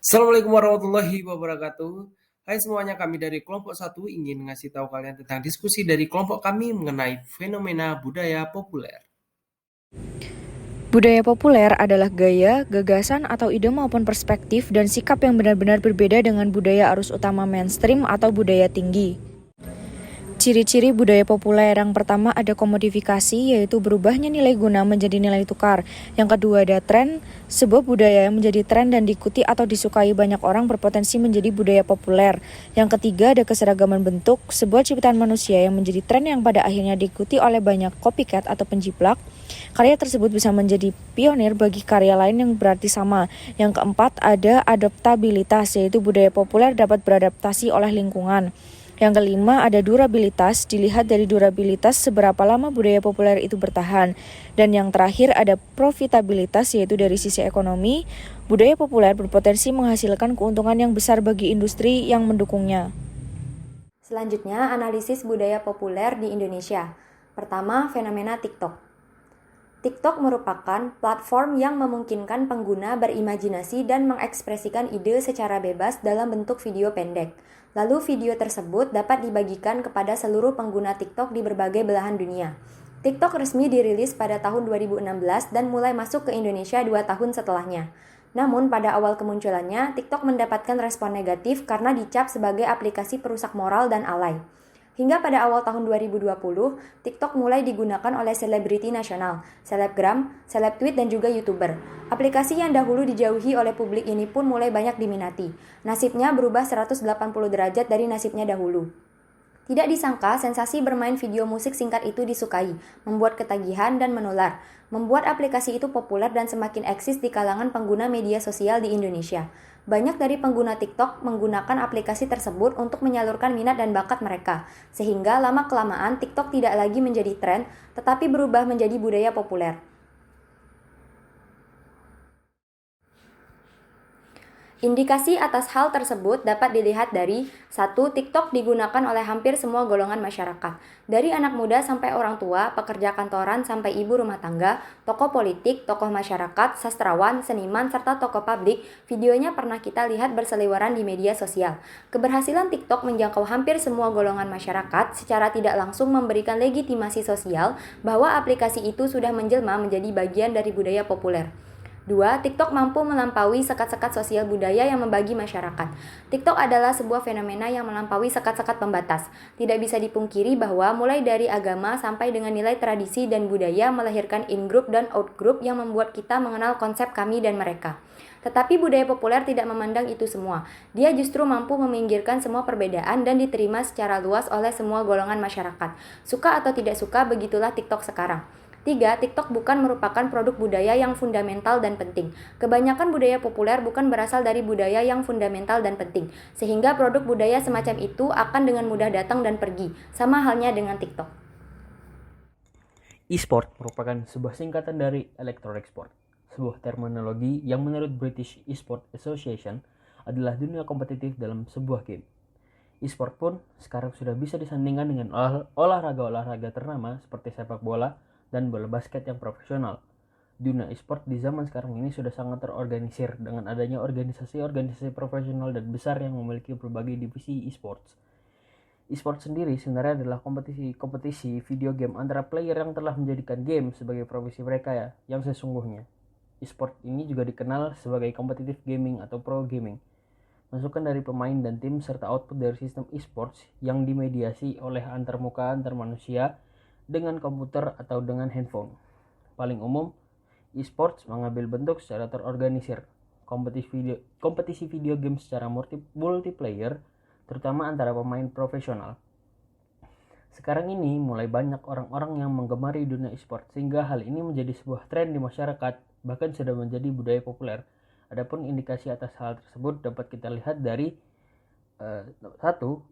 Assalamualaikum warahmatullahi wabarakatuh. Hai semuanya, kami dari kelompok satu ingin ngasih tahu kalian tentang diskusi dari kelompok kami mengenai fenomena budaya populer. Budaya populer adalah gaya, gagasan, atau ide maupun perspektif dan sikap yang benar-benar berbeda dengan budaya arus utama mainstream atau budaya tinggi. Ciri-ciri budaya populer yang pertama ada komodifikasi, yaitu berubahnya nilai guna menjadi nilai tukar. Yang kedua ada tren, sebuah budaya yang menjadi tren dan diikuti atau disukai banyak orang berpotensi menjadi budaya populer. Yang ketiga ada keseragaman bentuk, sebuah ciptaan manusia yang menjadi tren yang pada akhirnya diikuti oleh banyak copycat atau penjiplak. Karya tersebut bisa menjadi pionir bagi karya lain yang berarti sama. Yang keempat ada adaptabilitas, yaitu budaya populer dapat beradaptasi oleh lingkungan. Yang kelima ada durabilitas, dilihat dari durabilitas seberapa lama budaya populer itu bertahan. Dan yang terakhir ada profitabilitas, yaitu dari sisi ekonomi, budaya populer berpotensi menghasilkan keuntungan yang besar bagi industri yang mendukungnya. Selanjutnya, analisis budaya populer di Indonesia. Pertama, fenomena TikTok. TikTok merupakan platform yang memungkinkan pengguna berimajinasi dan mengekspresikan ide secara bebas dalam bentuk video pendek. Lalu video tersebut dapat dibagikan kepada seluruh pengguna TikTok di berbagai belahan dunia. TikTok resmi dirilis pada tahun 2016 dan mulai masuk ke Indonesia 2 tahun setelahnya. Namun pada awal kemunculannya, TikTok mendapatkan respon negatif karena dicap sebagai aplikasi perusak moral dan alay. Hingga pada awal tahun 2020, TikTok mulai digunakan oleh selebriti nasional, selebgram, seleb-tweet, dan juga YouTuber. Aplikasi yang dahulu dijauhi oleh publik ini pun mulai banyak diminati. Nasibnya berubah 180 derajat dari nasibnya dahulu. Tidak disangka, sensasi bermain video musik singkat itu disukai, membuat ketagihan dan menular, membuat aplikasi itu populer dan semakin eksis di kalangan pengguna media sosial di Indonesia. Banyak dari pengguna TikTok menggunakan aplikasi tersebut untuk menyalurkan minat dan bakat mereka, sehingga lama-kelamaan TikTok tidak lagi menjadi tren, tetapi berubah menjadi budaya populer. Indikasi atas hal tersebut dapat dilihat dari 1. TikTok digunakan oleh hampir semua golongan masyarakat. Dari anak muda sampai orang tua, pekerja kantoran sampai ibu rumah tangga, tokoh politik, tokoh masyarakat, sastrawan, seniman, serta tokoh publik, videonya pernah kita lihat berseliweran di media sosial. Keberhasilan TikTok menjangkau hampir semua golongan masyarakat secara tidak langsung memberikan legitimasi sosial bahwa aplikasi itu sudah menjelma menjadi bagian dari budaya populer. 2. TikTok mampu melampaui sekat-sekat sosial budaya yang membagi masyarakat. TikTok adalah sebuah fenomena yang melampaui sekat-sekat pembatas. Tidak bisa dipungkiri bahwa mulai dari agama sampai dengan nilai tradisi dan budaya melahirkan in-group dan out-group yang membuat kita mengenal konsep kami dan mereka. Tetapi budaya populer tidak memandang itu semua. Dia justru mampu meminggirkan semua perbedaan dan diterima secara luas oleh semua golongan masyarakat. Suka atau tidak suka, begitulah TikTok sekarang. 3. TikTok bukan merupakan produk budaya yang fundamental dan penting. Kebanyakan budaya populer bukan berasal dari budaya yang fundamental dan penting, sehingga produk budaya semacam itu akan dengan mudah datang dan pergi, sama halnya dengan TikTok. E-sport merupakan sebuah singkatan dari Electronic Sport, sebuah terminologi yang menurut British E-sport Association adalah dunia kompetitif dalam sebuah game. E-sport pun sekarang sudah bisa disandingkan dengan olahraga-olahraga ternama seperti sepak bola dan bola basket yang profesional. Dunia e-sport di zaman sekarang ini sudah sangat terorganisir dengan adanya organisasi-organisasi profesional dan besar yang memiliki berbagai divisi e-sports. E-sport sendiri sebenarnya adalah kompetisi video game antara player yang telah menjadikan game sebagai profesi mereka ya, yang sesungguhnya. E-sport ini juga dikenal sebagai competitive gaming atau pro gaming. Masukan dari pemain dan tim serta output dari sistem e-sports yang dimediasi oleh antarmuka antar manusia dengan komputer atau dengan handphone. Paling umum, e-sports mengambil bentuk secara terorganisir. Kompetisi video game secara multiplayer, terutama antara pemain profesional. Sekarang ini mulai banyak orang-orang yang menggemari dunia e-sport, sehingga hal ini menjadi sebuah tren di masyarakat, bahkan sudah menjadi budaya populer. Adapun indikasi atas hal tersebut dapat kita lihat dari 1.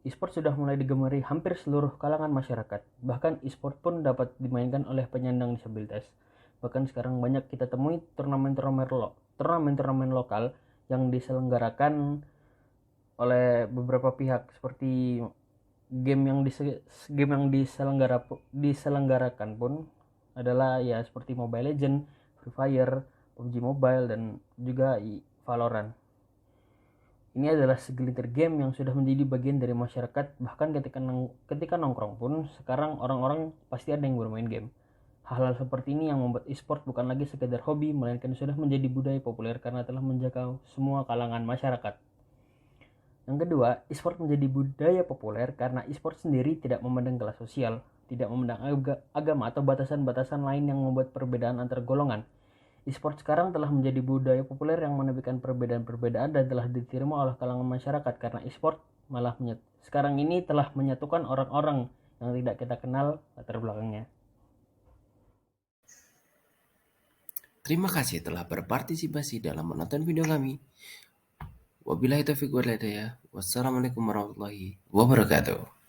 E-sport sudah mulai digemari hampir seluruh kalangan masyarakat. Bahkan e-sport pun dapat dimainkan oleh penyandang disabilitas. Bahkan sekarang banyak kita temui turnamen lokal yang diselenggarakan oleh beberapa pihak, seperti game yang diselenggarakan pun adalah ya seperti Mobile Legends, Free Fire, PUBG Mobile, dan juga Valorant. Ini adalah segelintir game yang sudah menjadi bagian dari masyarakat, bahkan ketika nongkrong pun sekarang orang-orang pasti ada yang bermain game. Hal-hal seperti ini yang membuat e-sport bukan lagi sekedar hobi, melainkan sudah menjadi budaya populer karena telah menjangkau semua kalangan masyarakat. Yang kedua, e-sport menjadi budaya populer karena e-sport sendiri tidak memandang kelas sosial, tidak memandang agama atau batasan-batasan lain yang membuat perbedaan antar golongan. E-sport sekarang telah menjadi budaya populer yang menepikan perbedaan-perbedaan dan telah diterima oleh kalangan masyarakat karena e-sport sekarang ini telah menyatukan orang-orang yang tidak kita kenal latar belakangnya. Terima kasih telah berpartisipasi dalam menonton video kami. Wabillahi taufiq wal hidayah. Wassalamualaikum warahmatullahi wabarakatuh.